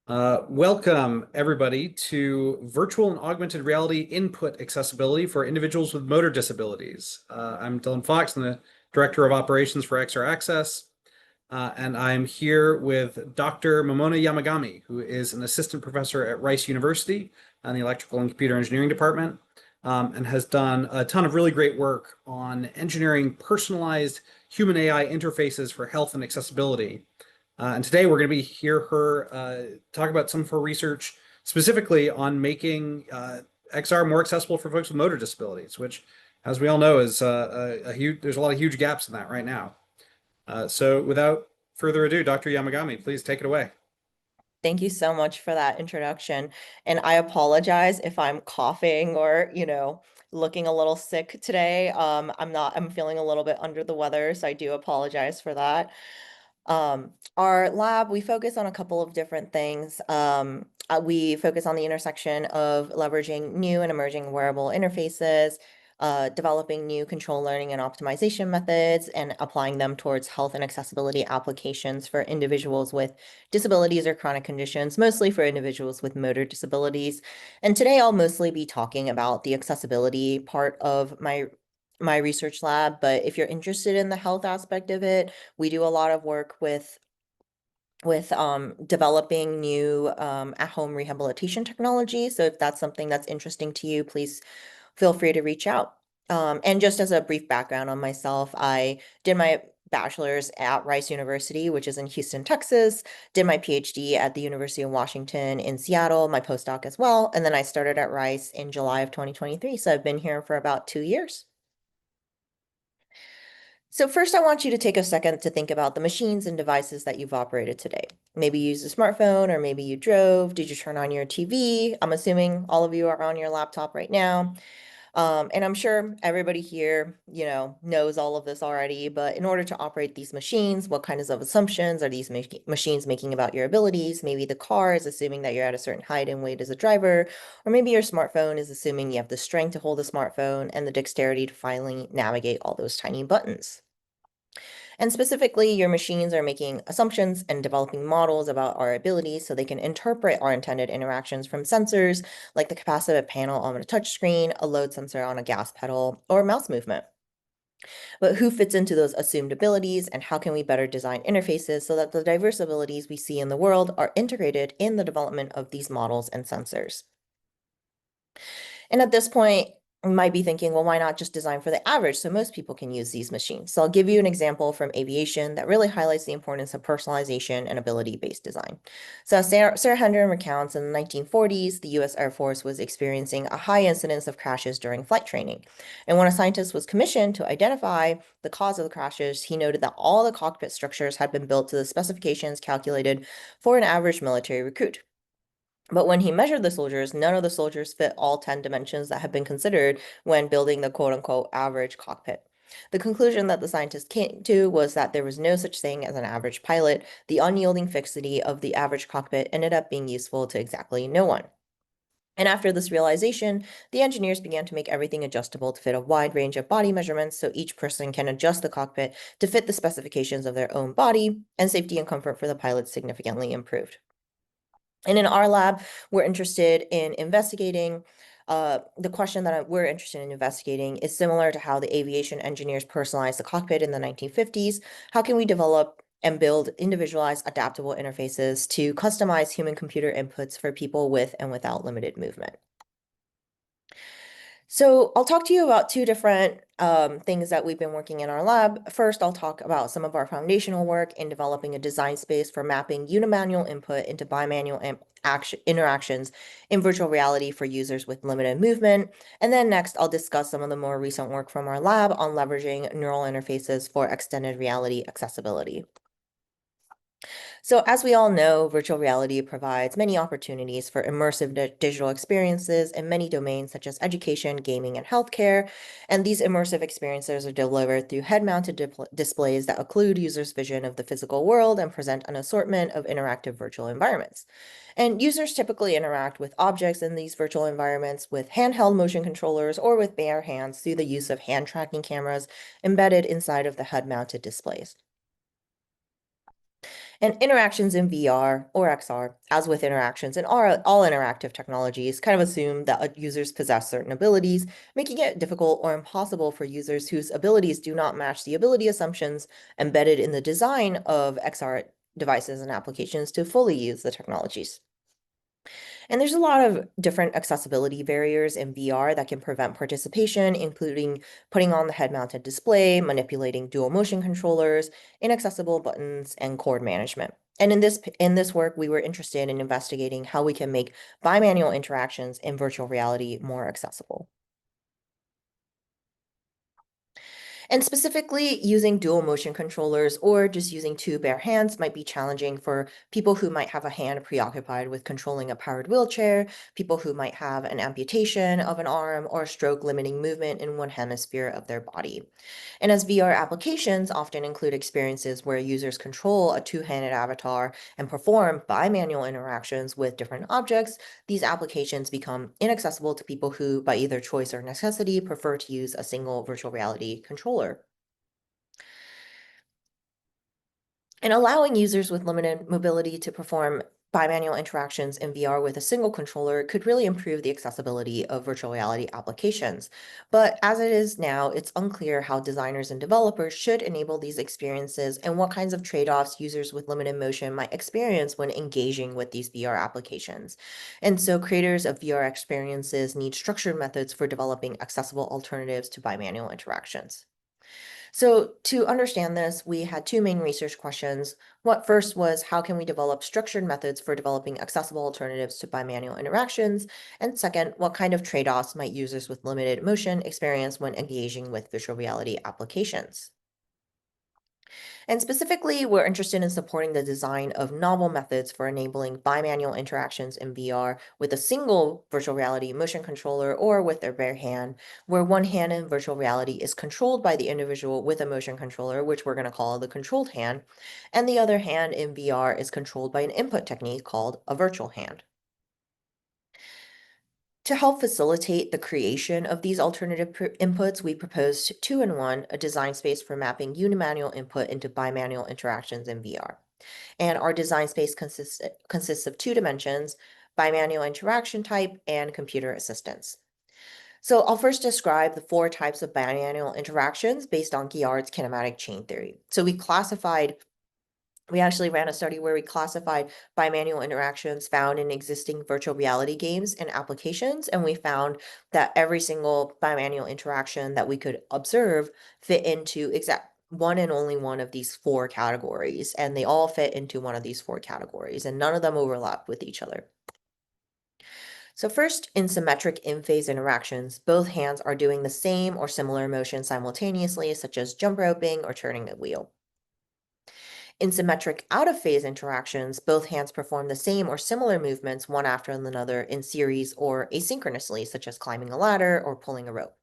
Welcome, everybody, to virtual and augmented reality input accessibility for individuals with motor disabilities. I'm Dylan Fox, I'm the Director of Operations for XR Access, and I'm here with Dr. Momona Yamagami, who is an assistant professor at Rice University in the Electrical and Computer Engineering Department, and has done a ton of really great work on engineering personalized human AI interfaces for health and accessibility. And today we're going to hear her talk about some of her research specifically on making XR more accessible for folks with motor disabilities, which, as we all know, is a huge. There's a lot of huge gaps in that right now. So, without further ado, Dr. Yamagami, please take it away. Thank you so much for that introduction. And I apologize if I'm coughing or, looking a little sick today. I'm feeling a little bit under the weather, so I do apologize for that. Our lab, we focus on a couple of different things. We focus on the intersection of leveraging new and emerging wearable interfaces, developing new control learning and optimization methods, and applying them towards health and accessibility applications for individuals with disabilities or chronic conditions, mostly for individuals with motor disabilities. And today I'll mostly be talking about the accessibility part of my research lab, but if you're interested in the health aspect of it, we do a lot of work with developing new at-home rehabilitation technology. So if that's something that's interesting to you, please feel free to reach out. And just as a brief background on myself, I did my bachelor's at Rice University, which is in Houston, Texas, did my PhD at the University of Washington in Seattle, my postdoc as well. And then I started at Rice in July of 2023. So I've been here for about 2 years. So first, I want you to take a second to think about the machines and devices that you've operated today. Maybe you used a smartphone, or maybe you drove. Did you turn on your TV? I'm assuming all of you are on your laptop right now. And I'm sure everybody here, knows all of this already, but in order to operate these machines, what kinds of assumptions are these machines making about your abilities? Maybe the car is assuming that you're at a certain height and weight as a driver, or maybe your smartphone is assuming you have the strength to hold a smartphone and the dexterity to finally navigate all those tiny buttons. And specifically, your machines are making assumptions and developing models about our abilities so they can interpret our intended interactions from sensors like the capacitive panel on a touchscreen, a load sensor on a gas pedal, or mouse movement. But who fits into those assumed abilities, and how can we better design interfaces so that the diverse abilities we see in the world are integrated in the development of these models and sensors? And at this point, you might be thinking, well, why not just design for the average so most people can use these machines? So I'll give you an example from aviation that really highlights the importance of personalization and ability-based design. So Sarah Hendren recounts in the 1940s, the US Air Force was experiencing a high incidence of crashes during flight training. And when a scientist was commissioned to identify the cause of the crashes, he noted that all the cockpit structures had been built to the specifications calculated for an average military recruit. But when he measured the soldiers, none of the soldiers fit all 10 dimensions that had been considered when building the quote-unquote average cockpit. The conclusion that the scientists came to was that there was no such thing as an average pilot. The unyielding fixity of the average cockpit ended up being useful to exactly no one. And after this realization, the engineers began to make everything adjustable to fit a wide range of body measurements so each person can adjust the cockpit to fit the specifications of their own body, and safety and comfort for the pilots significantly improved. And in our lab, we're interested in investigating, the question that we're interested in investigating is similar to how the aviation engineers personalized the cockpit in the 1950s. How can we develop and build individualized adaptable interfaces to customize human-computer inputs for people with and without limited movement? So I'll talk to you about two different things that we've been working in our lab. First, I'll talk about some of our foundational work in developing a design space for mapping unimanual input into bimanual interactions in virtual reality for users with limited movement. And then next, I'll discuss some of the more recent work from our lab on leveraging neural interfaces for extended reality accessibility. So as we all know, virtual reality provides many opportunities for immersive digital experiences in many domains such as education, gaming, and healthcare. And these immersive experiences are delivered through head-mounted displays that occlude users' vision of the physical world and present an assortment of interactive virtual environments. And users typically interact with objects in these virtual environments with handheld motion controllers or with bare hands through the use of hand tracking cameras embedded inside of the head-mounted displays. And interactions in VR or XR, as with interactions in all interactive technologies, kind of assume that users possess certain abilities, making it difficult or impossible for users whose abilities do not match the ability assumptions embedded in the design of XR devices and applications to fully use the technologies. And there's a lot of different accessibility barriers in VR that can prevent participation, including putting on the head-mounted display, manipulating dual motion controllers, inaccessible buttons, and cord management. And in this work, we were interested in investigating how we can make bimanual interactions in virtual reality more accessible. And specifically, using dual motion controllers or just using two bare hands might be challenging for people who might have a hand preoccupied with controlling a powered wheelchair, people who might have an amputation of an arm, or a stroke limiting movement in one hemisphere of their body. And as VR applications often include experiences where users control a two-handed avatar and perform bimanual interactions with different objects, these applications become inaccessible to people who, by either choice or necessity, prefer to use a single virtual reality controller. And allowing users with limited mobility to perform bimanual interactions in VR with a single controller could really improve the accessibility of virtual reality applications. But as it is now, it's unclear how designers and developers should enable these experiences and what kinds of trade-offs users with limited motion might experience when engaging with these VR applications. And so creators of VR experiences need structured methods for developing accessible alternatives to bimanual interactions. So to understand this, we had two main research questions. What first was how can we develop structured methods for developing accessible alternatives to bimanual interactions? And second, what kind of trade-offs might users with limited motion experience when engaging with virtual reality applications? And specifically, we're interested in supporting the design of novel methods for enabling bimanual interactions in VR with a single virtual reality motion controller or with their bare hand, where one hand in virtual reality is controlled by the individual with a motion controller, which we're going to call the controlled hand, and the other hand in VR is controlled by an input technique called a virtual hand. To help facilitate the creation of these alternative inputs, we proposed two-in-one, a design space for mapping unimanual input into bimanual interactions in VR. And our design space consists of two dimensions, bimanual interaction type and computer assistance. So I'll first describe the four types of bimanual interactions based on Guillard's kinematic chain theory. So we actually ran a study where we classified bimanual interactions found in existing virtual reality games and applications, and we found that every single bimanual interaction that we could observe fit into exact one and only one of these four categories, and they all fit into one of these four categories, and none of them overlap with each other. So first, in symmetric in-phase interactions, both hands are doing the same or similar motion simultaneously, such as jump roping or turning a wheel. In symmetric out-of-phase interactions, both hands perform the same or similar movements one after another in series or asynchronously, such as climbing a ladder or pulling a rope.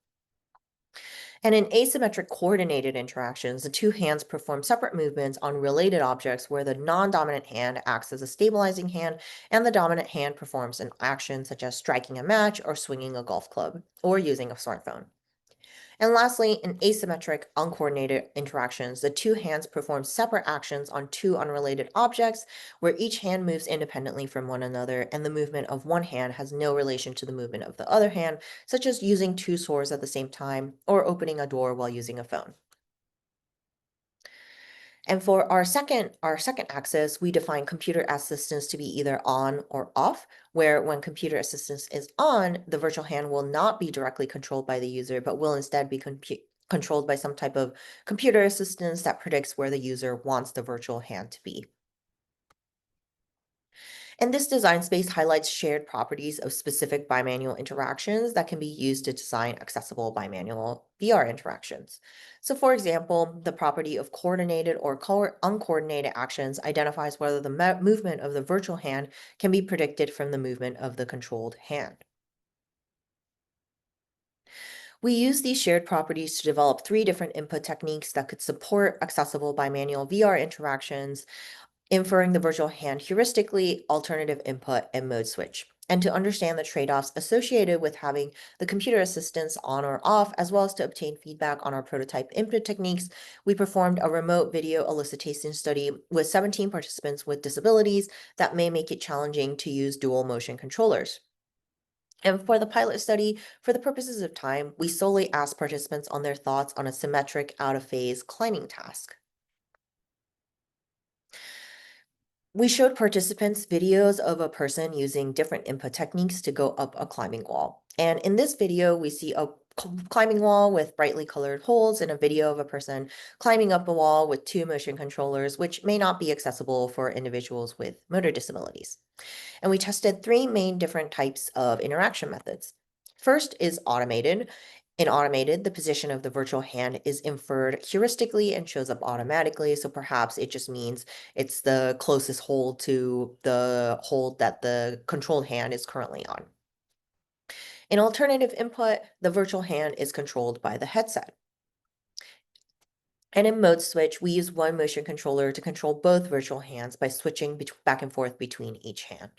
And in asymmetric coordinated interactions, the two hands perform separate movements on related objects where the non-dominant hand acts as a stabilizing hand and the dominant hand performs an action such as striking a match or swinging a golf club or using a smartphone. And lastly, in asymmetric, uncoordinated interactions, the two hands perform separate actions on two unrelated objects, where each hand moves independently from one another, and the movement of one hand has no relation to the movement of the other hand, such as using two swords at the same time or opening a door while using a phone. And for our second axis, we define computer assistance to be either on or off, where when computer assistance is on, the virtual hand will not be directly controlled by the user, but will instead be controlled by some type of computer assistance that predicts where the user wants the virtual hand to be. And this design space highlights shared properties of specific bimanual interactions that can be used to design accessible bimanual VR interactions. So for example, the property of coordinated or uncoordinated actions identifies whether the movement of the virtual hand can be predicted from the movement of the controlled hand. We use these shared properties to develop three different input techniques that could support accessible bimanual VR interactions, inferring the virtual hand heuristically, alternative input, and mode switch. and to understand the trade-offs associated with having the computer assistance on or off, as well as to obtain feedback on our prototype input techniques, we performed a remote video elicitation study with 17 participants with disabilities that may make it challenging to use dual motion controllers. And for the pilot study, for the purposes of time, we solely asked participants on their thoughts on a symmetric out-of-phase climbing task. We showed participants videos of a person using different input techniques to go up a climbing wall. And in this video, we see a climbing wall with brightly colored holes and a video of a person climbing up a wall with two motion controllers, which may not be accessible for individuals with motor disabilities. And we tested three main different types of interaction methods. First is automated. In automated, the position of the virtual hand is inferred heuristically and shows up automatically. So perhaps it just means it's the closest hold to the hold that the controlled hand is currently on. In alternative input, the virtual hand is controlled by the headset. And in mode switch, we use one motion controller to control both virtual hands by switching back and forth between each hand.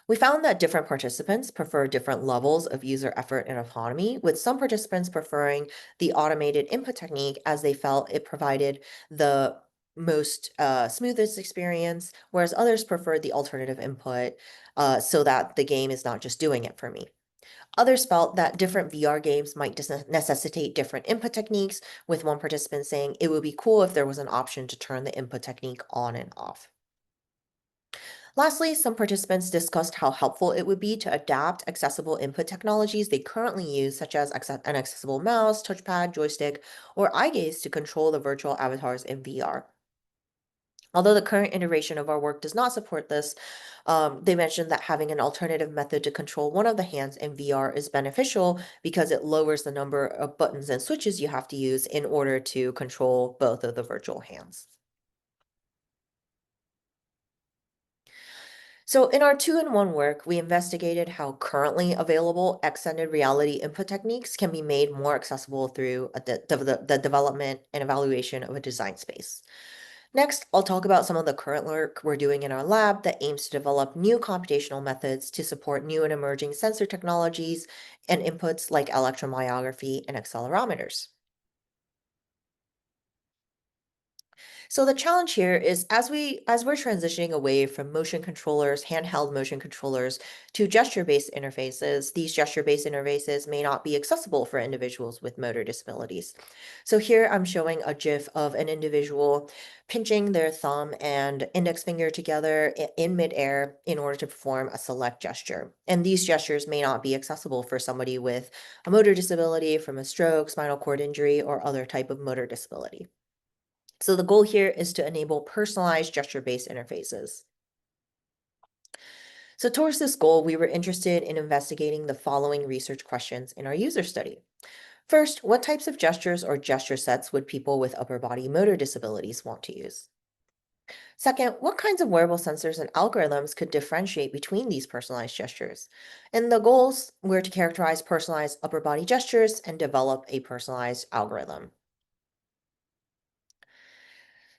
We found that different participants prefer different levels of user effort and autonomy, with some participants preferring the automated input technique as they felt it provided the most smoothest experience, whereas others preferred the alternative input so that the game is not just doing it for me. Others felt that different VR games might necessitate different input techniques, with one participant saying it would be cool if there was an option to turn the input technique on and off. Lastly, some participants discussed how helpful it would be to adapt accessible input technologies they currently use, such as an accessible mouse, touchpad, joystick, or eye gaze to control the virtual avatars in VR. Although the current iteration of our work does not support this, they mentioned that having an alternative method to control one of the hands in VR is beneficial because it lowers the number of buttons and switches you have to use in order to control both of the virtual hands. So in our two-in-one work, we investigated how currently available extended reality input techniques can be made more accessible through the development and evaluation of a design space. Next, I'll talk about some of the current work we're doing in our lab that aims to develop new computational methods to support new and emerging sensor technologies and inputs like electromyography and accelerometers. So the challenge here is as we're transitioning away from motion controllers, handheld motion controllers to gesture-based interfaces, these gesture-based interfaces may not be accessible for individuals with motor disabilities. So here I'm showing a GIF of an individual pinching their thumb and index finger together in midair in order to perform a select gesture. And these gestures may not be accessible for somebody with a motor disability from a stroke, spinal cord injury, or other type of motor disability. So the goal here is to enable personalized gesture-based interfaces. So towards this goal, we were interested in investigating the following research questions in our user study. First, what types of gestures or gesture sets would people with upper body motor disabilities want to use? Second, what kinds of wearable sensors and algorithms could differentiate between these personalized gestures? And the goals were to characterize personalized upper body gestures and develop a personalized algorithm.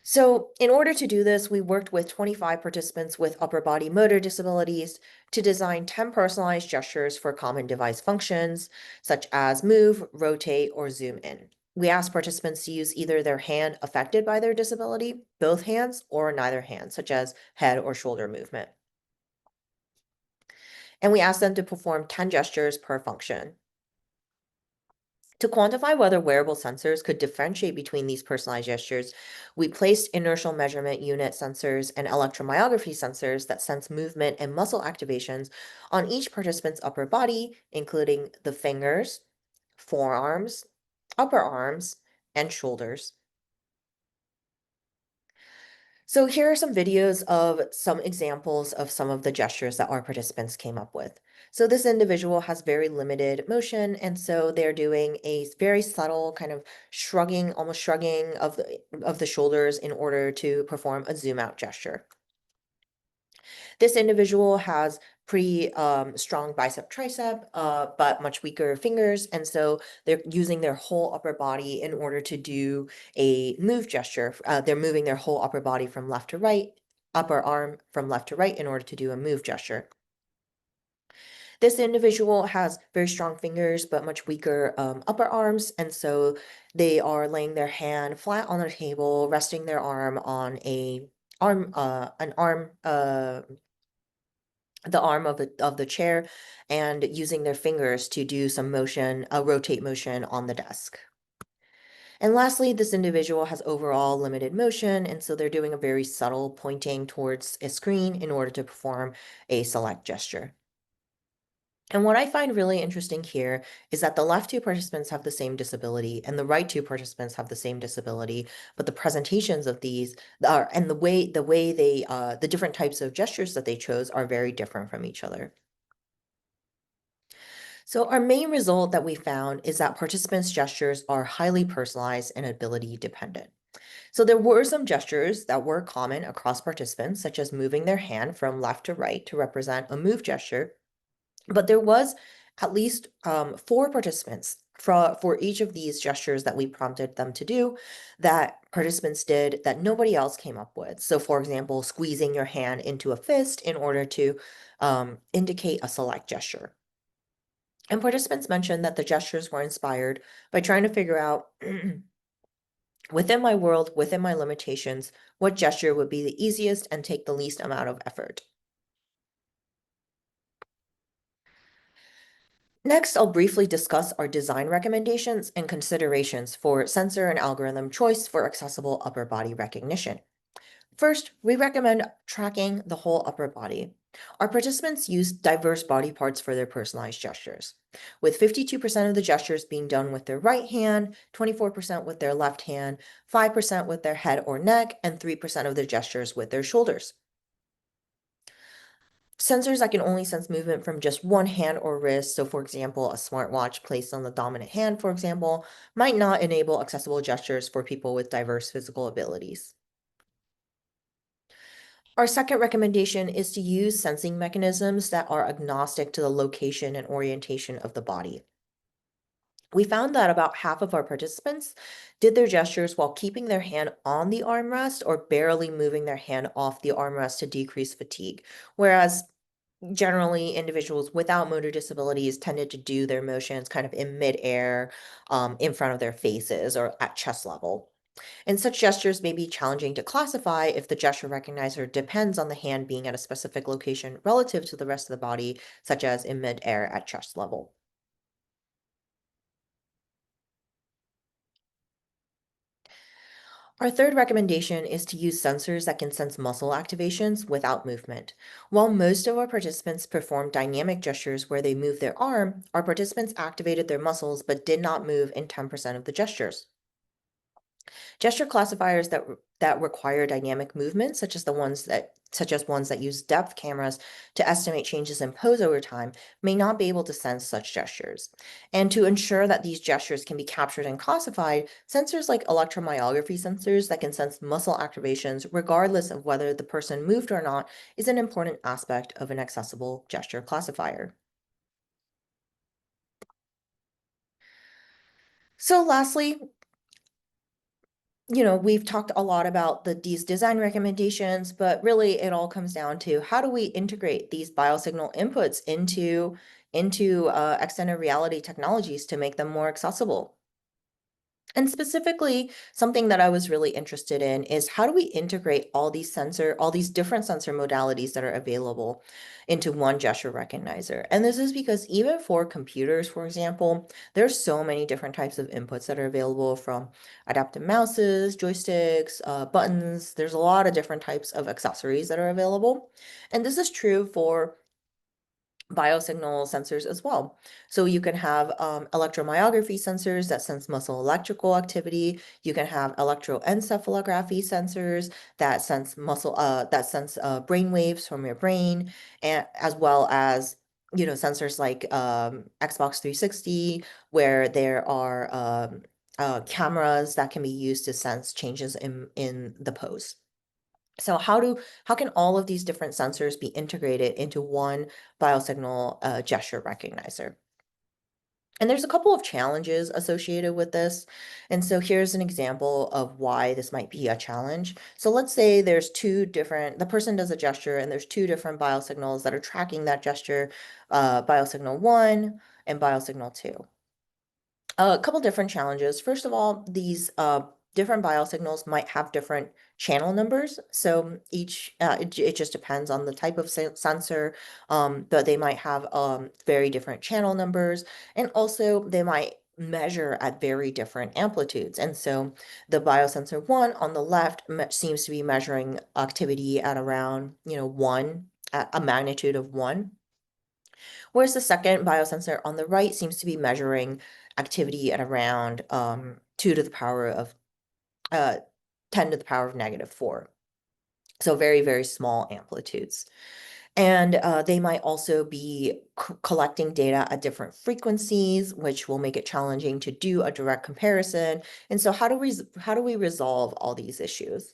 So in order to do this, we worked with 25 participants with upper body motor disabilities to design 10 personalized gestures for common device functions, such as move, rotate, or zoom in. We asked participants to use either their hand affected by their disability, both hands, or neither hand, such as head or shoulder movement. And we asked them to perform 10 gestures per function. To quantify whether wearable sensors could differentiate between these personalized gestures, we placed inertial measurement unit sensors and electromyography sensors that sense movement and muscle activations on each participant's upper body, including the fingers, forearms, upper arms, and shoulders. So here are some videos of some examples of some of the gestures that our participants came up with. So this individual has very limited motion, and so they're doing a very subtle kind of shrugging, almost shrugging of the shoulders in order to perform a zoom out gesture. This individual has pretty strong bicep tricep, but much weaker fingers. And so they're using their whole upper body in order to do a move gesture. They're moving their whole upper body from left to right upper arm from left to right in order to do a move gesture. This individual has very strong fingers, but much weaker upper arms. And so they are laying their hand flat on the table, resting their arm on the arm of the chair, and using their fingers to do some motion, a rotate motion on the desk. And lastly, this individual has overall limited motion, and so they're doing a very subtle pointing towards a screen in order to perform a select gesture. And what I find really interesting here is that the left two participants have the same disability and the right two participants have the same disability, but the presentations of these are, and the way they the different types of gestures that they chose are very different from each other. So our main result that we found is that participants' gestures are highly personalized and ability dependent. So there were some gestures that were common across participants, such as moving their hand from left to right to represent a move gesture. But there was at least 4 participants for each of these gestures that we prompted them to do that participants did that nobody else came up with. So for example, squeezing your hand into a fist in order to indicate a select gesture. And participants mentioned that the gestures were inspired by trying to figure out within my world, within my limitations, what gesture would be the easiest and take the least amount of effort. Next, I'll briefly discuss our design recommendations and considerations for sensor and algorithm choice for accessible upper body recognition. First, we recommend tracking the whole upper body. Our participants use diverse body parts for their personalized gestures, with 52% of the gestures being done with their right hand, 24% with their left hand, 5% with their head or neck, and 3% of the gestures with their shoulders. Sensors that can only sense movement from just one hand or wrist, so for example, a smartwatch placed on the dominant hand, for example, might not enable accessible gestures for people with diverse physical abilities. Our second recommendation is to use sensing mechanisms that are agnostic to the location and orientation of the body. We found that about half of our participants did their gestures while keeping their hand on the armrest or barely moving their hand off the armrest to decrease fatigue, whereas generally individuals without motor disabilities tended to do their motions kind of in midair, in front of their faces or at chest level. And such gestures may be challenging to classify if the gesture recognizer depends on the hand being at a specific location relative to the rest of the body, such as in midair at chest level. Our third recommendation is to use sensors that can sense muscle activations without movement. While most of our participants performed dynamic gestures where they moved their arm, our participants activated their muscles but did not move in 10% of the gestures. Gesture classifiers that require dynamic movement, such as ones that use depth cameras to estimate changes in pose over time, may not be able to sense such gestures. And to ensure that these gestures can be captured and classified, sensors like electromyography sensors that can sense muscle activations regardless of whether the person moved or not is an important aspect of an accessible gesture classifier. So lastly, we've talked a lot about these design recommendations, but really it all comes down to how do we integrate these biosignal inputs into extended reality technologies to make them more accessible? And specifically, something that I was really interested in is how do we integrate all these different sensor modalities that are available into one gesture recognizer? And this is because even for computers, for example, there's so many different types of inputs that are available from adaptive mouses, joysticks, buttons. There's a lot of different types of accessories that are available. And this is true for biosignal sensors as well. So you can have electromyography sensors that sense muscle electrical activity. You can have electroencephalography sensors that sense brain waves from your brain, and as well as sensors like Xbox 360, where there are cameras that can be used to sense changes in the pose. So how can all of these different sensors be integrated into one biosignal gesture recognizer? And there's a couple of challenges associated with this. And so here's an example of why this might be a challenge. So let's say there's the person does a gesture and there's two different biosignals that are tracking that gesture, biosignal 1 and biosignal 2. A couple different challenges. First of all, these different biosignals might have different channel numbers. So it just depends on the type of sensor, but they might have very different channel numbers. And also they might measure at very different amplitudes. And so the biosensor 1 on the left seems to be measuring activity at around, 1, at a magnitude of 1. Whereas the second biosensor on the right seems to be measuring activity at around 2 to the power of 10 to the power of -4. So very, very small amplitudes. And they might also be collecting data at different frequencies, which will make it challenging to do a direct comparison. And so how do we resolve all these issues?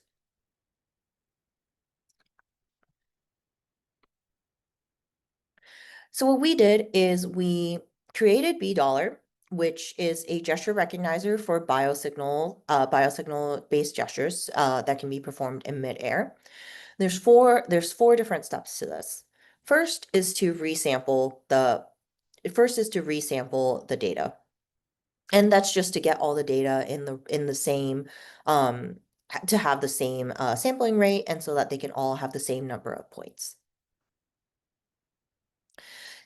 So what we did is we created B-Dollar, which is a gesture recognizer for biosignal-based gestures that can be performed in midair. There's four different steps to this. First is to resample the data. And that's just to get all the data in the same to have the same sampling rate and so that they can all have the same number of points.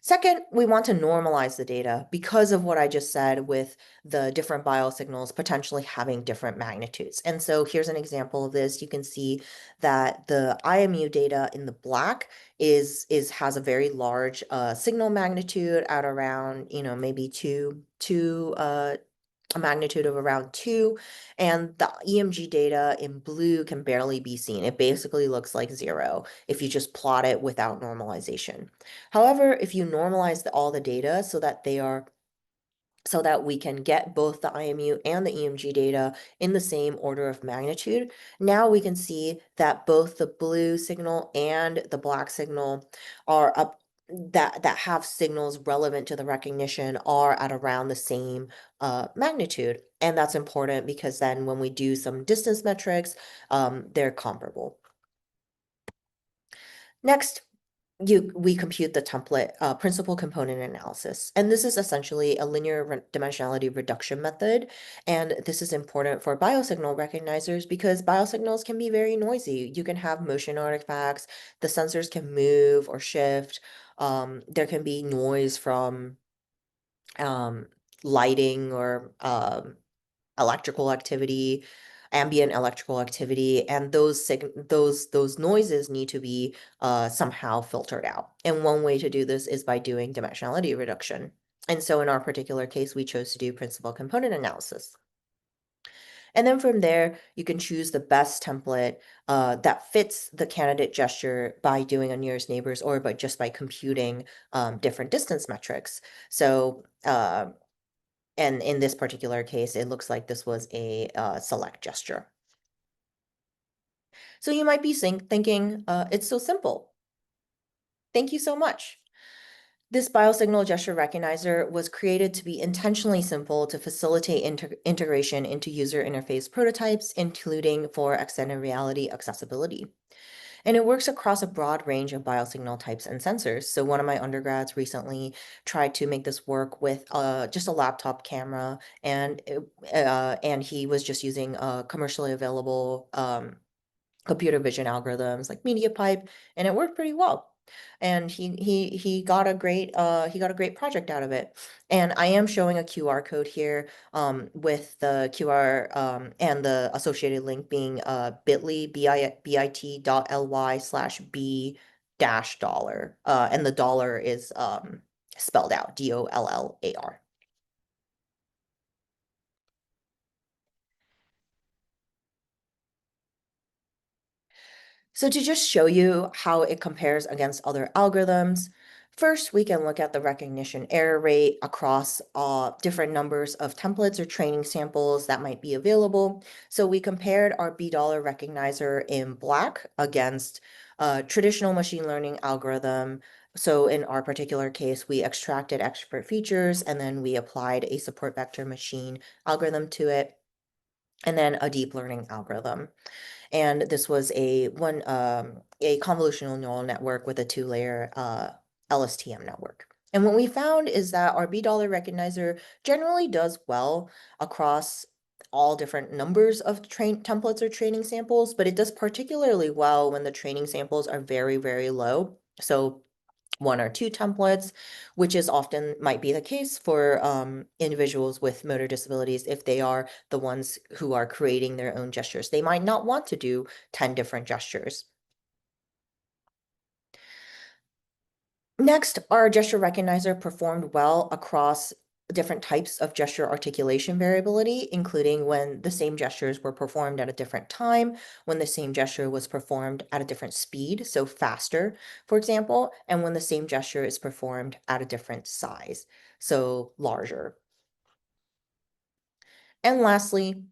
Second, we want to normalize the data because of what I just said with the different biosignals potentially having different magnitudes. And so here's an example of this. You can see that the IMU data in the black has a very large signal magnitude at around, maybe a magnitude of around 2, and the EMG data in blue can barely be seen. It basically looks like 0 if you just plot it without normalization. However, if you normalize all the data so that we can get both the IMU and the EMG data in the same order of magnitude, now we can see that both the blue signal and the black signal are up that have signals relevant to the recognition are at around the same magnitude. And that's important because then when we do some distance metrics, they're comparable. Next, we compute the template principal component analysis. And this is essentially a linear dimensionality reduction method. And this is important for biosignal recognizers because biosignals can be very noisy. You can have motion artifacts, the sensors can move or shift. There can be noise from um, lighting or electrical activity, ambient electrical activity, and those noises need to be somehow filtered out. And one way to do this is by doing dimensionality reduction. And so in our particular case, we chose to do principal component analysis. And then from there, you can choose the best template that fits the candidate gesture by doing a nearest neighbors or just by computing different distance metrics. So and in this particular case, it looks like this was a select gesture. So you might be thinking, it's so simple. Thank you so much. This biosignal gesture recognizer was created to be intentionally simple to facilitate integration into user interface prototypes, including for extended reality accessibility. And it works across a broad range of biosignal types and sensors. So one of my undergrads recently tried to make this work with just a laptop camera, and he was just using commercially available computer vision algorithms like MediaPipe, and it worked pretty well. And he got a great project out of it. And I am showing a QR code here with the QR and the associated link being bit.ly bit.ly/b dash dollar. And the dollar is spelled out DOLLAR. So to just show you how it compares against other algorithms, first we can look at the recognition error rate across different numbers of templates or training samples that might be available. So we compared our B-Dollar recognizer in black against a traditional machine learning algorithm So in our particular case, we extracted expert features and then we applied a support vector machine algorithm to it, and then a deep learning algorithm. And this was a convolutional neural network with a two-layer LSTM network. And what we found is that our B-dollar recognizer generally does well across all different numbers of train templates or training samples, but it does particularly well when the training samples are very, very low. So one or two templates, which is often might be the case for individuals with motor disabilities if they are the ones who are creating their own gestures. They might not want to do 10 different gestures. Next, our gesture recognizer performed well across different types of gesture articulation variability, including when the same gestures were performed at a different time, when the same gesture was performed at a different speed, so faster, for example, and when the same gesture is performed at a different size, so larger. And lastly,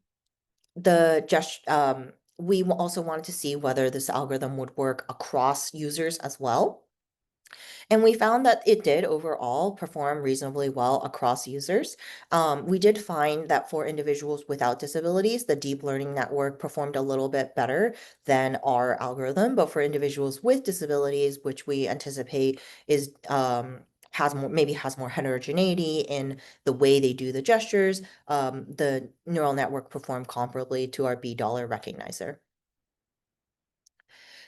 we also wanted to see whether this algorithm would work across users as well. And we found that it did overall perform reasonably well across users. We did find that for individuals without disabilities, the deep learning network performed a little bit better than our algorithm. But for individuals with disabilities, which we anticipate is maybe has more heterogeneity in the way they do the gestures, the neural network performed comparably to our B-dollar recognizer.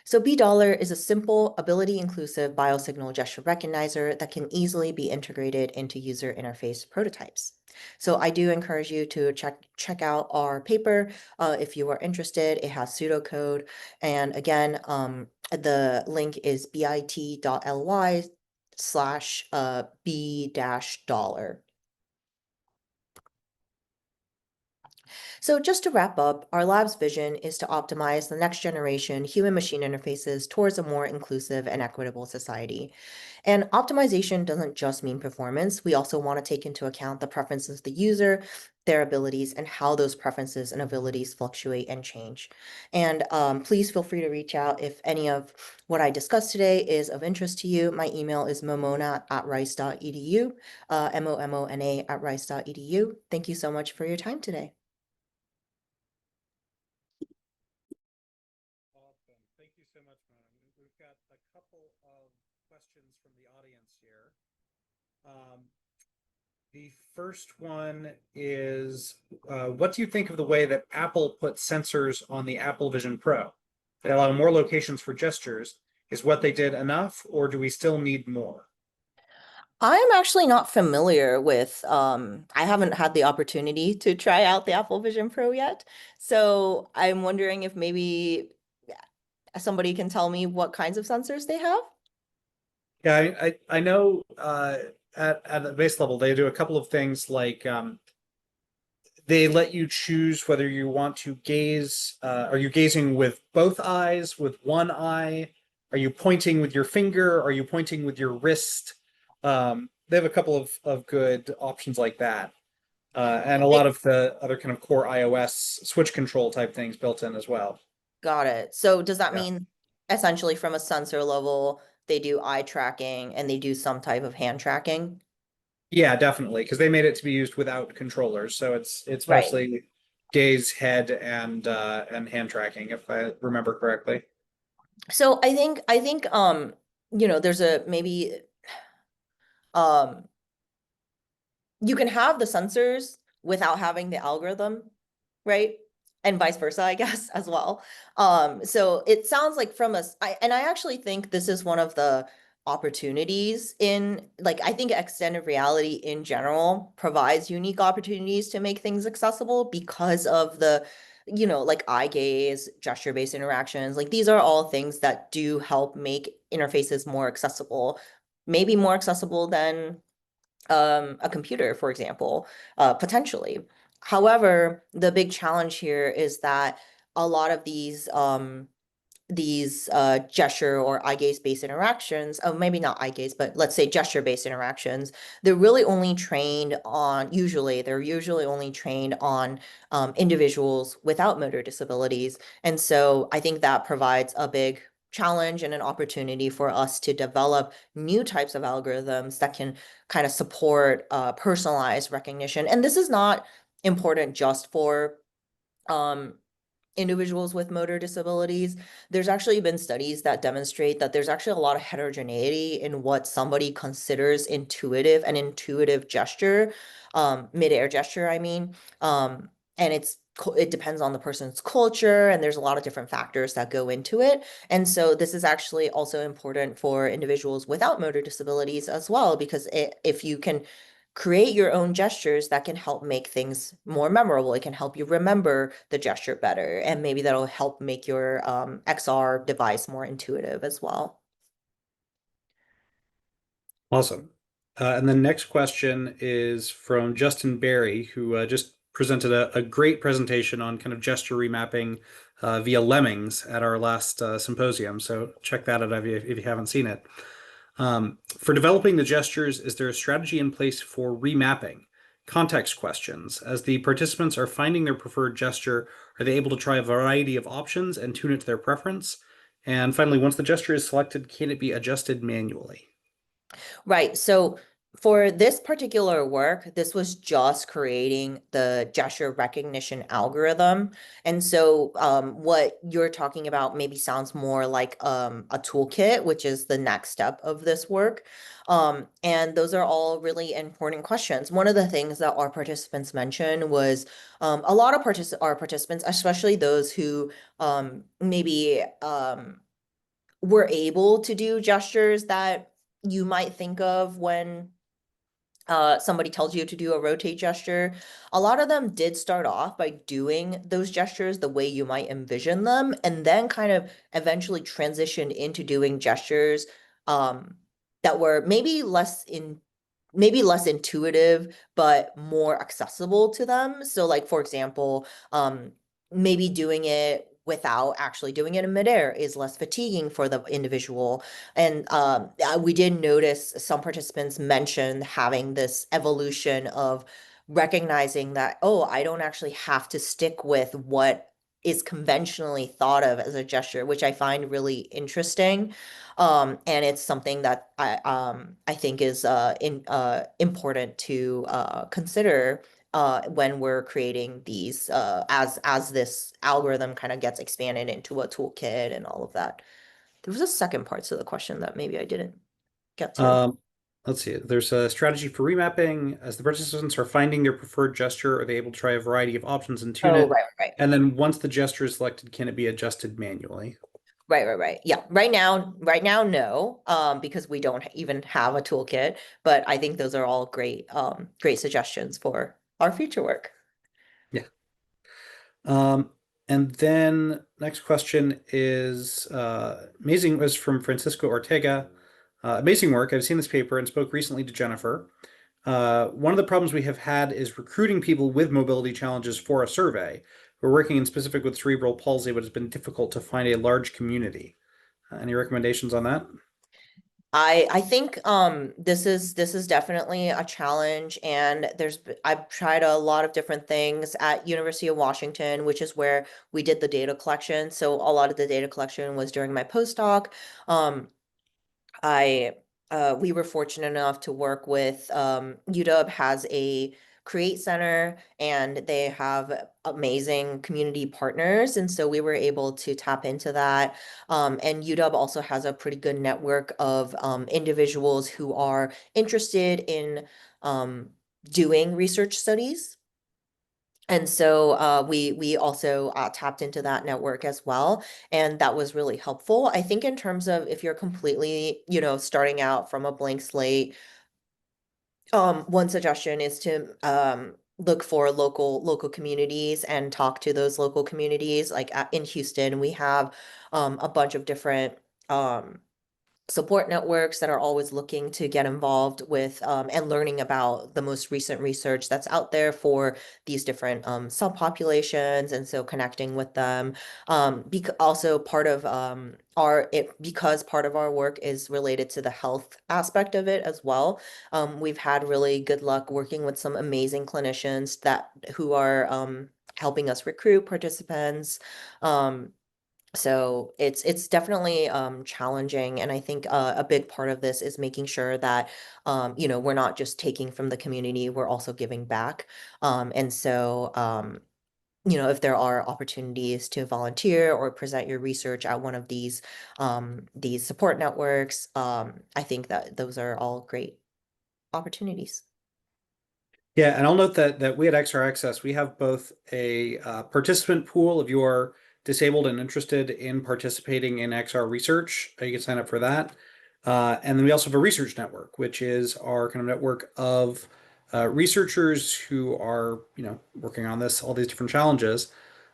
So B-Dollar is a simple, ability-inclusive biosignal gesture recognizer that can easily be integrated into user interface prototypes. So I do encourage you to check out our paper if you are interested. It has pseudocode. And again, the link is bit.ly/b-dollar. So just to wrap up, our lab's vision is to optimize the next generation human-machine interfaces towards a more inclusive and equitable society. And optimization doesn't just mean performance. We also want to take into account the preferences of the user, their abilities, and how those preferences and abilities fluctuate and change. And please feel free to reach out if any of what I discussed today is of interest to you. My email is momona@rice.edu, momona@rice.edu. Thank you so much for your time today. Awesome. Thank you so much, Mona. We've got a couple of questions from the audience here. The first one is, what do you think of the way that Apple put sensors on the Apple Vision Pro? They allow more locations for gestures. Is what they did enough, or do we still need more? I'm actually not familiar with, I haven't had the opportunity to try out the Apple Vision Pro yet. So I'm wondering if maybe somebody can tell me what kinds of sensors they have. Yeah, I know at the base level they do a couple of things like they let you choose whether you want to gaze. Are you gazing with both eyes, with one eye? Are you pointing with your finger? Are you pointing with your wrist? They have a couple of good options like that. And a lot of the other kind of core iOS switch control type things built in as well. Got it. So does that Yeah. mean essentially from a sensor level, they do eye tracking and they do some type of hand tracking? Yeah, definitely, because they made it to be used without controllers, so it's Right. mostly gaze, head, and hand tracking, if I remember correctly. So I think there's a maybe um you can have the sensors without having the algorithm, right? And vice versa, I guess, as well. So it sounds like and I actually think this is one of the opportunities in, like, I think extended reality in general provides unique opportunities to make things accessible because of like eye gaze, gesture-based interactions. Like these are all things that do help make interfaces more accessible, maybe more accessible than a computer, for example, potentially. However, the big challenge here is that a lot of these gesture or eye gaze based interactions, oh, maybe not eye gaze, but let's say gesture based interactions, they're usually only trained on individuals without motor disabilities. And so I think that provides a big challenge and an opportunity for us to develop new types of algorithms that can kind of support personalized recognition. And this is not important just for um, individuals with motor disabilities. There's actually been studies that demonstrate that there's actually a lot of heterogeneity in what somebody considers intuitive and intuitive gesture, mid-air gesture, I mean. And it depends on the person's culture, and there's a lot of different factors that go into it. And so this is actually also important for individuals without motor disabilities as well, because if you can create your own gestures that can help make things more memorable. It can help you remember the gesture better, and maybe that'll help make your XR device more intuitive as well. Awesome. And the next question is from Justin Barry, who just presented a great presentation on kind of gesture remapping via lemmings at our last symposium. So check that out if you haven't seen it. For developing the gestures, is there a strategy in place for remapping? Context questions. As the participants are finding their preferred gesture, are they able to try a variety of options and tune it to their preference? And finally, once the gesture is selected, can it be adjusted manually? Right. So for this particular work, this was just creating the gesture recognition algorithm. And so what you're talking about maybe sounds more like a toolkit, which is the next step of this work. And those are all really important questions. One of the things that our participants mentioned was a lot of our participants, especially those who maybe were able to do gestures that you might think of when somebody tells you to do a rotate gesture. A lot of them did start off by doing those gestures the way you might envision them, and then kind of eventually transitioned into doing gestures that were maybe less intuitive, but more accessible to them. So like, for example, maybe doing it without actually doing it in midair is less fatiguing for the individual. And we did notice some participants mention having this evolution of recognizing that, oh, I don't actually have to stick with what is conventionally thought of as a gesture, which I find really interesting. And it's something that I think is important to consider when we're creating these as this algorithm kind of gets expanded into a toolkit and all of that. There was a second part to the question that maybe I didn't get to. Um, let's see. There's a strategy for remapping. As the participants are finding their preferred gesture, are they able to try a variety of options and tune Oh, it? right. And then once the gesture is selected, can it be adjusted manually? Right. Yeah. Right now, no, because we don't even have a toolkit, but I think those are all great suggestions for our future work. Yeah. Um, and then next question is amazing was from Francisco Ortega. Amazing work. I've seen this paper and spoke recently to Jennifer. One of the problems we have had is recruiting people with mobility challenges for a survey. We're working in specific with cerebral palsy, but it's been difficult to find a large community. Any recommendations on that? I think this is definitely a challenge, and I've tried a lot of different things at University of Washington, which is where we did the data collection. So a lot of the data collection was during my postdoc. Um, I we were fortunate enough to work with UW has a Create Center, and they have amazing community partners, and so we were able to tap into that. And UW also has a pretty good network of individuals who are interested in doing research studies. And so we also tapped into that network as well, and that was really helpful. I think in terms of if you're completely, starting out from a blank slate, one suggestion is to look for local communities and talk to those local communities. Like in Houston, we have a bunch of different support networks that are always looking to get involved with and learning about the most recent research that's out there for these different subpopulations, and so connecting with them. Also part of because part of our work is related to the health aspect of it as well. We've had really good luck working with some amazing clinicians who are helping us recruit participants. So it's definitely challenging, and I think a big part of this is making sure that we're not just taking from the community, we're also giving back. And so if there are opportunities to volunteer or present your research at one of these support networks, I think that those are all great opportunities. Yeah, and I'll note that we at XR Access, we have both a participant pool if you are disabled and interested in participating in XR research. You can sign up for that. And then we also have a research network, which is our kind of network of researchers who are, working on all these different challenges.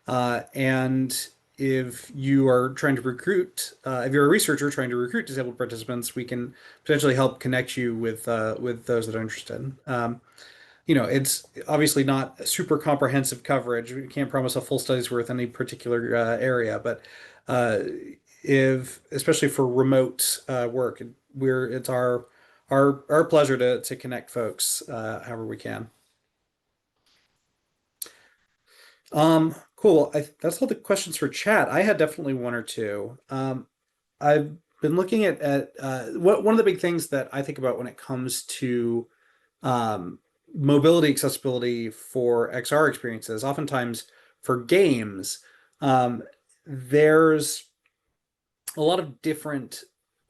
And if you are trying to recruit, if you're a researcher trying to recruit disabled participants, we can potentially help connect you with those that are interested. It's obviously not super comprehensive coverage. We can't promise a full study's worth in any particular area, but uh, if especially for remote work, it's our pleasure to connect folks however we can. Cool. That's all the questions for chat. I had definitely one or two. I've been looking at one of the big things that I think about when it comes to um, mobility accessibility for XR experiences. Oftentimes for games, there's a lot of different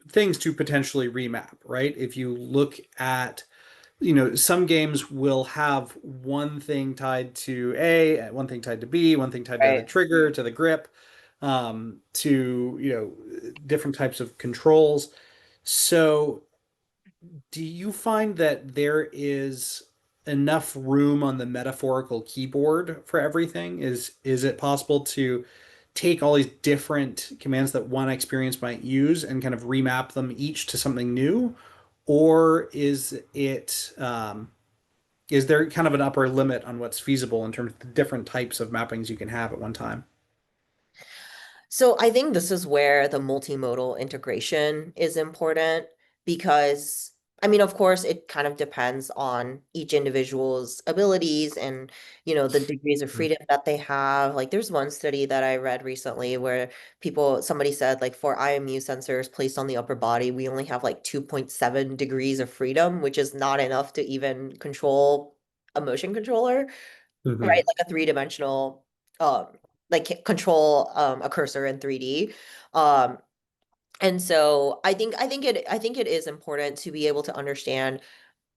things to potentially remap, right? If you look at, some games will have one thing tied to A, one thing tied to B, one thing tied to the Right. trigger, to the grip, to, different types of controls. So do you find that there is enough room on the metaphorical keyboard for everything? Is it possible to take all these different commands that one experience might use and kind of remap them each to something new? Or is there kind of an upper limit on what's feasible in terms of the different types of mappings you can have at one time? So I think this is where the multimodal integration is important because, I mean, of course, it kind of depends on each individual's abilities and, the degrees of freedom that they have. Like there's one study that I read recently where somebody said like for IMU sensors placed on the upper body, we only have like 2.7 degrees of freedom, which is not enough to even control a motion controller, right? Hmm. Like a three-dimensional um control a cursor in 3D. Um and so I think it is important to be able to understand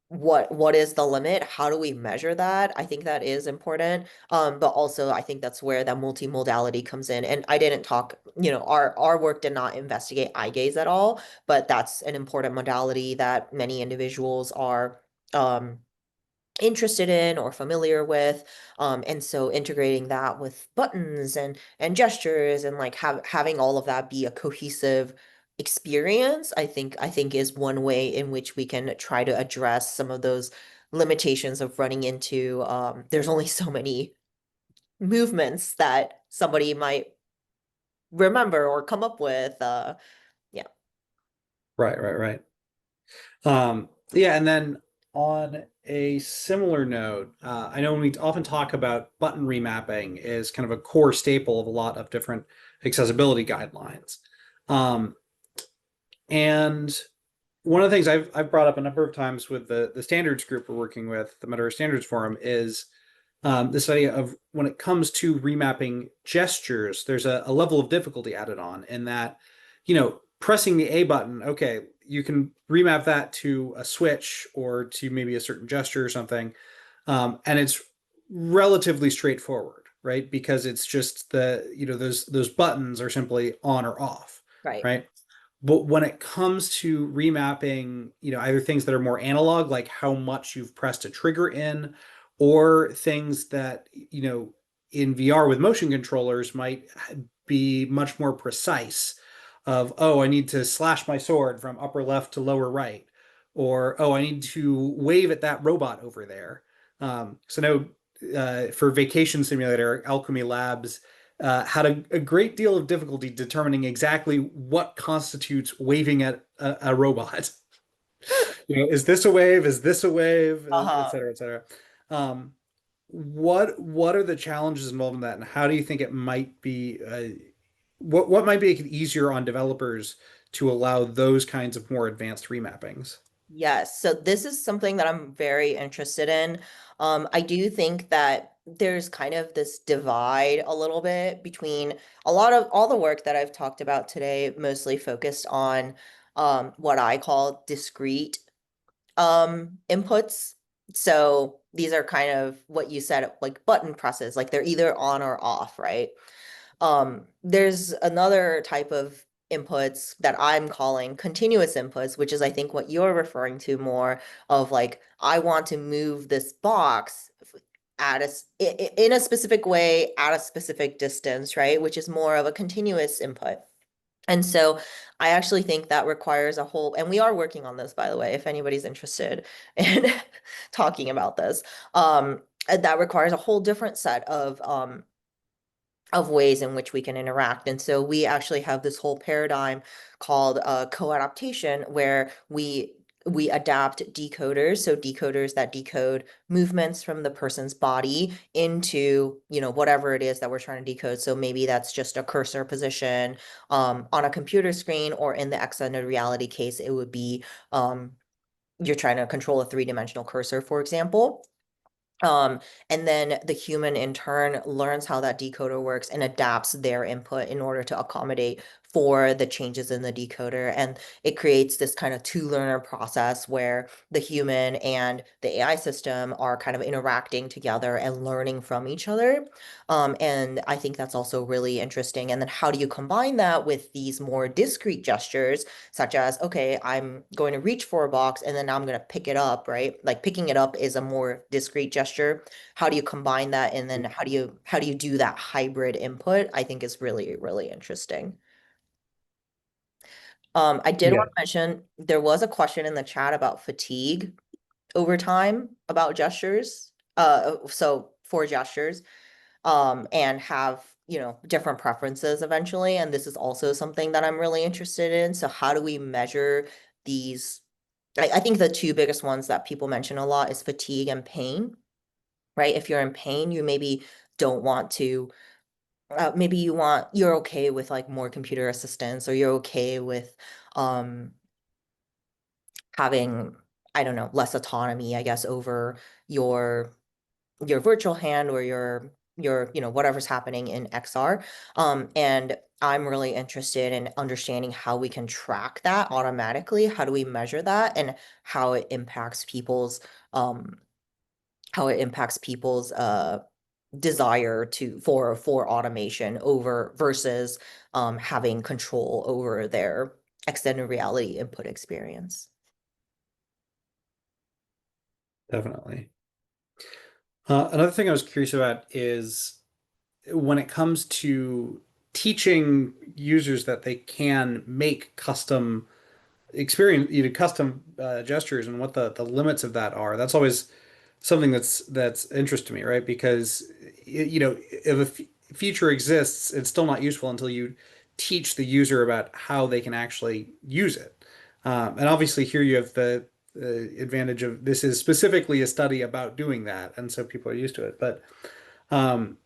what is the limit? How do we measure that? I think that is important. But also I think that's where that multimodality comes in. And I didn't talk, our work did not investigate eye gaze at all, but that's an important modality that many individuals are um interested in or familiar with, and so integrating that with buttons and gestures and like having all of that be a cohesive experience, I think is one way in which we can try to address some of those limitations of running into there's only so many movements that somebody might remember or come up with. Yeah. Right, right, right. Yeah, and then on a similar note, I know when we often talk about button remapping is kind of a core staple of a lot of different accessibility guidelines. Um, and one of the things I've brought up a number of times with the standards group we're working with, the Meta Standards Forum, is this idea of when it comes to remapping gestures, there's a level of difficulty added on in that, pressing the A button, okay, you can remap that to a switch or to maybe a certain gesture or something. And it's relatively straightforward, right? Because it's just those buttons are simply on or off, Right. right? But when it comes to remapping, either things that are more analog, like how much you've pressed a trigger in, or things that, in VR with motion controllers might be much more precise of, oh, I need to slash my sword from upper left to lower right, or, oh, I need to wave at that robot over there. So no, for Vacation Simulator, Alchemy Labs had a great deal of difficulty determining exactly what constitutes waving at a robot. Is this a wave? Is this a wave? Et Uh-huh. cetera, et cetera. Um, what are the challenges involved in that, and how do you think it might be? what might make it easier on developers to allow those kinds of more advanced remappings? Yes, so this is something that I'm very interested in. I do think that there's kind of this divide a little bit between a lot of all the work that I've talked about today, mostly focused on what I call discrete inputs. So these are kind of what you said, like button presses, like they're either on or off, right? There's another type of inputs that I'm calling continuous inputs, which is I think what you're referring to more of like, I want to move this box at in a specific way at a specific distance, right? Which is more of a continuous input. And so I actually think that requires a whole, and we are working on this, by the way, if anybody's interested in talking about this. That requires a whole different set of ways in which we can interact. And so we actually have this whole paradigm called co-adaptation where we adapt decoders, so decoders that decode movements from the person's body into, you know, whatever it is that we're trying to decode. So maybe that's just a cursor position on a computer screen, or in the extended reality case, it would be you're trying to control a three-dimensional cursor, for example. And then the human in turn learns how that decoder works and adapts their input in order to accommodate for the changes in the decoder. And it creates this kind of two-learner process where the human and the AI system are kind of interacting together and learning from each other. And I think that's also really interesting. And then how do you combine that with these more discrete gestures, such as, okay, I'm going to reach for a box and then I'm going to pick it up, right? Like picking it up is a more discrete gesture. How do you combine that? And then how do you do that hybrid input? I think is really, really interesting. I did Yeah. want to mention there was a question in the chat about fatigue over time about gestures. So for gestures, and have, you know, different preferences eventually. And this is also something that I'm really interested in. So how do we measure these? I think the two biggest ones that people mention a lot is fatigue and pain, right? If you're in pain, you maybe don't want to, maybe you're okay with like more computer assistance, or you're okay with um having, I don't know, less autonomy, I guess, over your your virtual hand or your you know whatever's happening in XR. And I'm really interested in understanding how we can track that automatically. How do we measure that, and how it impacts people's um desire to for automation over versus having control over their extended reality input experience. Definitely. Another thing I was curious about is when it comes to teaching users that they can make custom experience, custom gestures, and what the limits of that are. That's always something that's interest to me, right? Because if a feature exists, it's still not useful until you teach the user about how they can actually use it. And obviously, here you have the advantage of this is specifically a study about doing that, and so people are used to it. But um,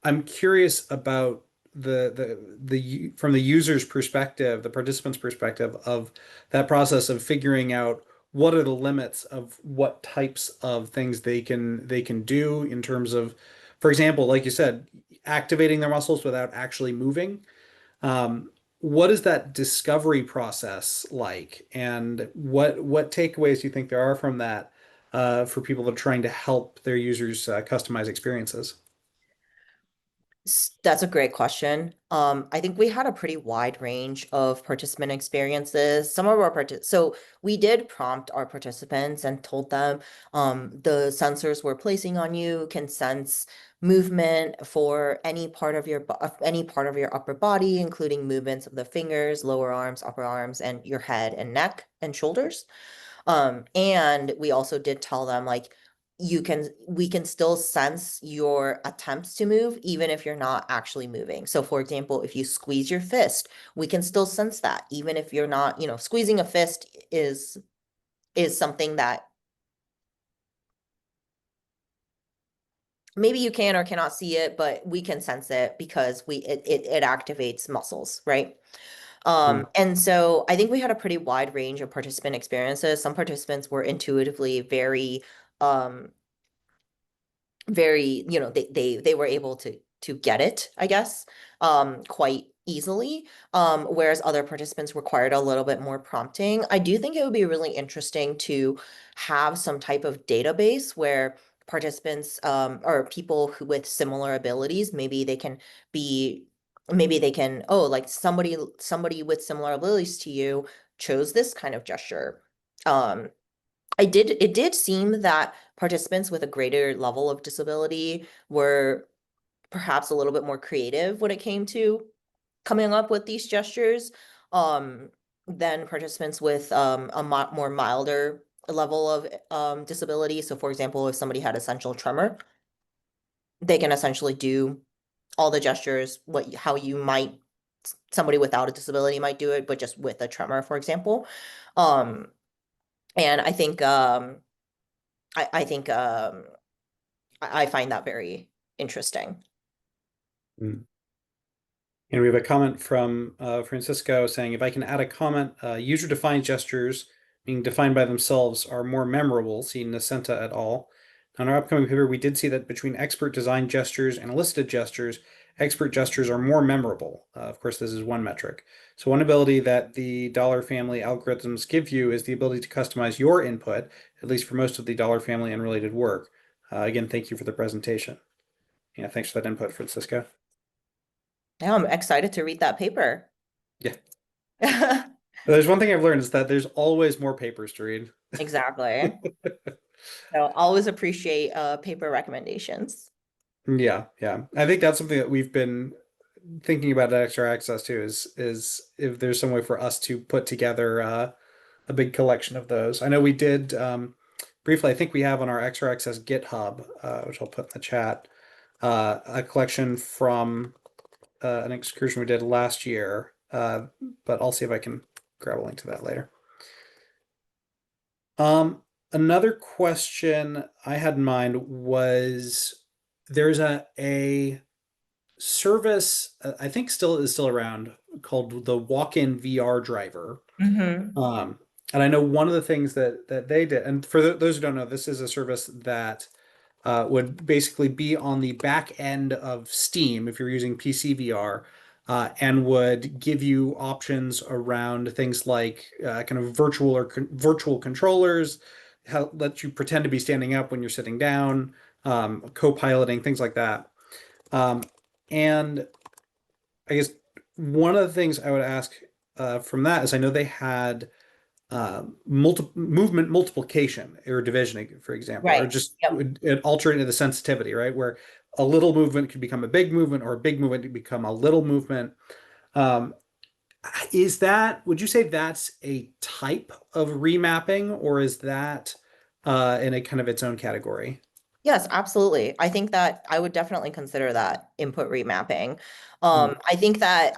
I'm curious about from the user's perspective, the participant's perspective of that process of figuring out what are the limits of what types of things they can do in terms of, for example, like you said, activating their muscles without actually moving. Um, what is that discovery process like, and what takeaways do you think there are from that for people that are trying to help their users customize experiences? That's a great question. I think we had a pretty wide range of participant experiences. Some of our so we did prompt our participants and told them the sensors we're placing on you can sense movement for any part of any part of your upper body, including movements of the fingers, lower arms, upper arms, and your head and neck and shoulders. And we also did tell them like we can still sense your attempts to move even if you're not actually moving. So for example, if you squeeze your fist, we can still sense that even if you're not, you know, squeezing a fist is something that maybe you can or cannot see it, but we can sense it because it activates muscles, right? Mm. And so I think we had a pretty wide range of participant experiences. Some participants were intuitively um, very, they were able to get it, I guess, quite easily. Whereas other participants required a little bit more prompting. I do think it would be really interesting to have some type of database where participants or people who with similar abilities, be maybe they can, oh, like somebody with similar abilities to you chose this kind of gesture. Um, it did seem that participants with a greater level of disability were perhaps a little bit more creative when it came to coming up with these gestures, um, than participants with a more milder level of disability. So, for example, if somebody had essential tremor, they can essentially do all the gestures how you might somebody without a disability might do it, but just with a tremor, for example. Um, and I think I find that very interesting. Mm. And we have a comment from Francisco saying, if I can add a comment, user-defined gestures, being defined by themselves, are more memorable, see Nascenta et al. On our upcoming paper, we did see that between expert design gestures and elicited gestures, expert gestures are more memorable. Of course, this is one metric. So one ability that the dollar family algorithms give you is the ability to customize your input, at least for most of the dollar family and related work. Again, thank you for the presentation. Yeah, thanks for that input, Francisco. Now I'm excited to read that paper. Yeah. There's one thing I've learned is that there's always more papers to read. Exactly. So always appreciate paper recommendations. Yeah, yeah. I think that's something that we've been thinking about at Extra Access too, is if there's some way for us to put together a big collection of those. I know we did briefly, I think we have on our Extra Access GitHub, which I'll put in the chat, a collection from an excursion we did last year. But I'll see if I can grab a link to that later. Another question I had in mind was there's a service I think still around called the walk-in VR driver. Hmm. Um, and I know one of the things that they did, and for those who don't know, this is a service that would basically be on the back end of Steam if you're using PC VR, and would give you options around things like kind of virtual controllers, how let you pretend to be standing up when you're sitting down, co-piloting, things like that. Um, and I guess one of the things I would ask from that is I know they had movement multiplication or divisioning, for example, or Right. just Yep. altering the sensitivity, right? Where a little movement could become a big movement, or a big movement could become a little movement. Um, would you say that's a type of remapping, or is that in a kind of its own category? Yes, absolutely. I think that I would definitely consider that input remapping. Mm, I think that,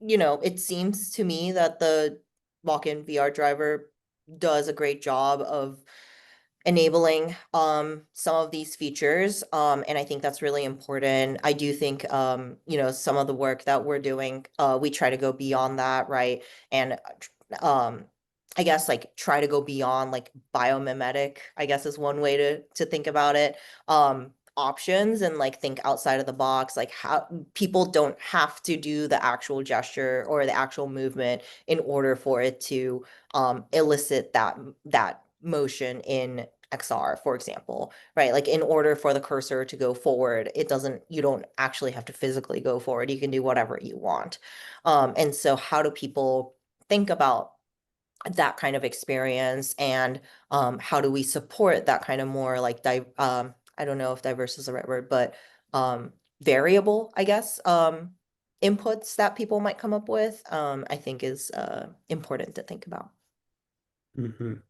it seems to me that the walk-in VR driver does a great job of enabling some of these features. And I think that's really important. I do think some of the work that we're doing, we try to go beyond that, right? And um I guess like try to go beyond like biomimetic, I guess is one way to think about it. Options and like think outside of the box, like how people don't have to do the actual gesture or the actual movement in order for it to elicit that motion in XR, for example, right? Like in order for the cursor to go forward, you don't actually have to physically go forward. You can do whatever you want. And so how do people think about that kind of experience, and how do we support that kind of more like I don't know if diverse is the right word, but variable, I guess, inputs that people might come up with, I think is important to think about. mhm.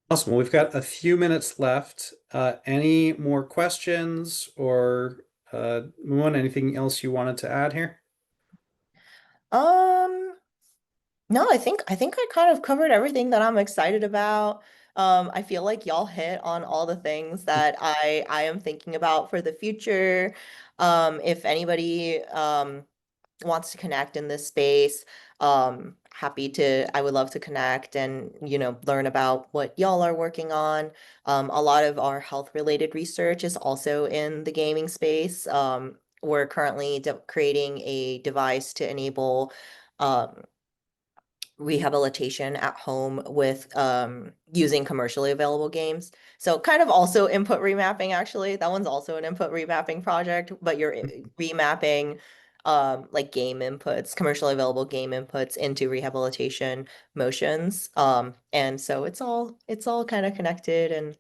Awesome. Well, we've got a few minutes left. Any more questions or anything else you wanted to add here? Um, no, I think I kind of covered everything that I'm excited about. I feel like y'all hit on all the things that I am thinking about for the future. If anybody wants to connect in this space, I would love to connect and, learn about what y'all are working on. A lot of our health related research is also in the gaming space. We're currently creating a device to enable um, rehabilitation at home with using commercially available games. So kind of also input remapping, actually. That one's also an input remapping project, but you're remapping like game inputs, commercially available game inputs into rehabilitation motions. And so it's all kind of connected, and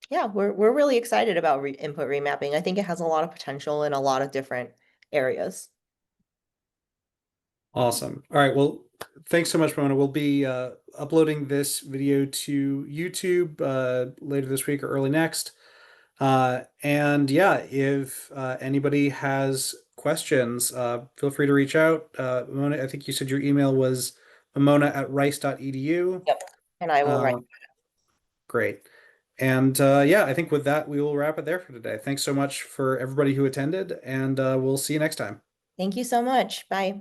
yeah, we're really excited about re input remapping. I think it has a lot of potential in a lot of different areas. Awesome. All right. Well, thanks so much, Mona. We'll be uploading this video to YouTube later this week or early next. And yeah, if anybody has questions, feel free to reach out. Mona, I think you said your email was momona@rice.edu. Yep. And I will write. Uh, great. And yeah, I think with that, we will wrap it there for today. Thanks so much for everybody who attended, and we'll see you next time. Thank you so much. Bye.